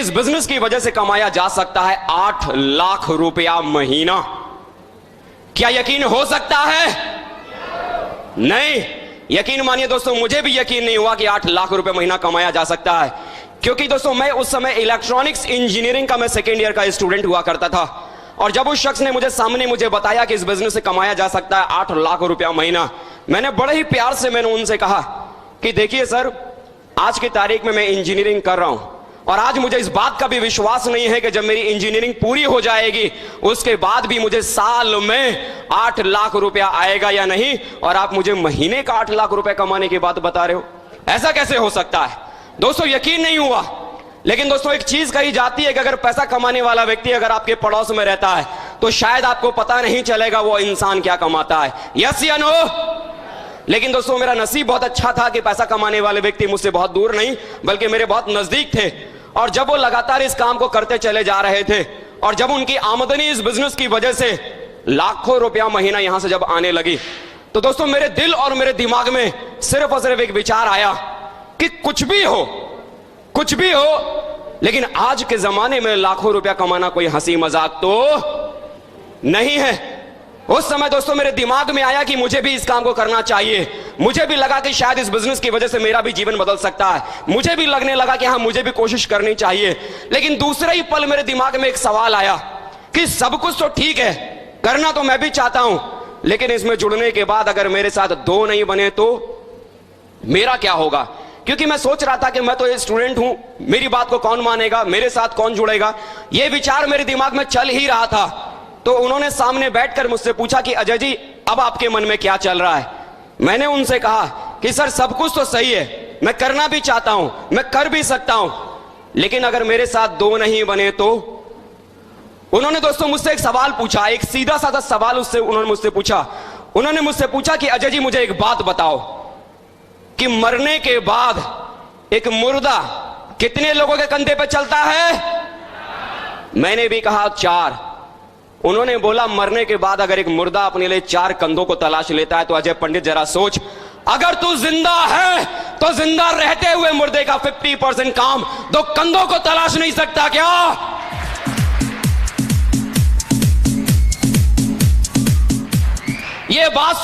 इस बिजनेस की वजह से कमाया जा सकता है 8 लाख रुपया महीना। क्या यकीन हो सकता है? नहीं। यकीन मानिए दोस्तों, मुझे भी यकीन नहीं हुआ कि 8 लाख रुपए महीना कमाया जा सकता है, क्योंकि दोस्तों मैं उस समय इलेक्ट्रॉनिक्स इंजीनियरिंग का मैं सेकेंड ईयर का स्टूडेंट हुआ करता था। और जब उस शख्स ने मुझे बताया कि इस बिजनेस से कमाया जा सकता है 8 लाख रुपया महीना, मैंने बड़े ही प्यार से मैंने उनसे कहा कि देखिए सर, आज की तारीख में मैं इंजीनियरिंग कर रहा हूं और आज मुझे इस बात का भी विश्वास नहीं है कि जब मेरी इंजीनियरिंग पूरी हो जाएगी उसके बाद भी मुझे साल में 8 लाख रुपया आएगा या नहीं, और आप मुझे महीने का 8 लाख रुपया कमाने की बात बता रहे हो। ऐसा कैसे हो सकता है? दोस्तों यकीन नहीं हुआ। लेकिन दोस्तों एक चीज कही जाती है कि अगर पैसा कमाने वाला व्यक्ति अगर आपके पड़ोस में रहता है तो शायद आपको पता नहीं चलेगा वो इंसान क्या कमाता है। यस या नो? लेकिन दोस्तों मेरा नसीब बहुत अच्छा था कि पैसा कमाने वाले व्यक्ति मुझसे बहुत दूर नहीं बल्कि मेरे बहुत नजदीक थे, और जब वो लगातार इस काम को करते चले जा रहे थे और जब उनकी आमदनी इस बिजनेस की वजह से लाखों रुपया महीना यहां से जब आने लगी, तो दोस्तों मेरे दिल और मेरे दिमाग में सिर्फ और सिर्फ एक विचार आया कि कुछ भी हो, लेकिन आज के जमाने में लाखों रुपया कमाना कोई हंसी मजाक तो नहीं है। उस समय दोस्तों मेरे दिमाग में आया कि मुझे भी इस काम को करना चाहिए। मुझे भी लगा कि शायद इस बिजनेस की वजह से मेरा भी जीवन बदल सकता है। मुझे भी लगने लगा कि हाँ, मुझे भी कोशिश करनी चाहिए। लेकिन दूसरे ही पल मेरे दिमाग में एक सवाल आया कि सब कुछ तो ठीक है, करना तो मैं भी चाहता हूं, लेकिन इसमें जुड़ने के बाद अगर मेरे साथ 2 नहीं बने तो मेरा क्या होगा? क्योंकि मैं सोच रहा था कि मैं तो एक स्टूडेंट हूं, मेरी बात को कौन मानेगा, मेरे साथ कौन जुड़ेगा, यह विचार मेरे दिमाग में चल ही रहा था। तो उन्होंने सामने बैठकर मुझसे पूछा कि अजय जी, अब आपके मन में क्या चल रहा है? मैंने उनसे कहा कि सर सब कुछ तो सही है, मैं करना भी चाहता हूं, मैं कर भी सकता हूं, लेकिन अगर मेरे साथ 2 नहीं बने तो? उन्होंने दोस्तों मुझसे एक सवाल पूछा, एक सीधा साधा सवाल उन्होंने मुझसे पूछा कि अजय जी मुझे एक बात बताओ कि मरने के बाद एक मुर्दा कितने लोगों के कंधे पर चलता है? मैंने भी कहा 4। उन्होंने बोला मरने के बाद अगर एक मुर्दा अपने लिए 4 कंधों को तलाश लेता है तो अजय पंडित जरा सोच, अगर तू जिंदा है तो जिंदा रहते हुए मुर्दे का 50% काम 2 कंधों को तलाश नहीं सकता क्या? ये बात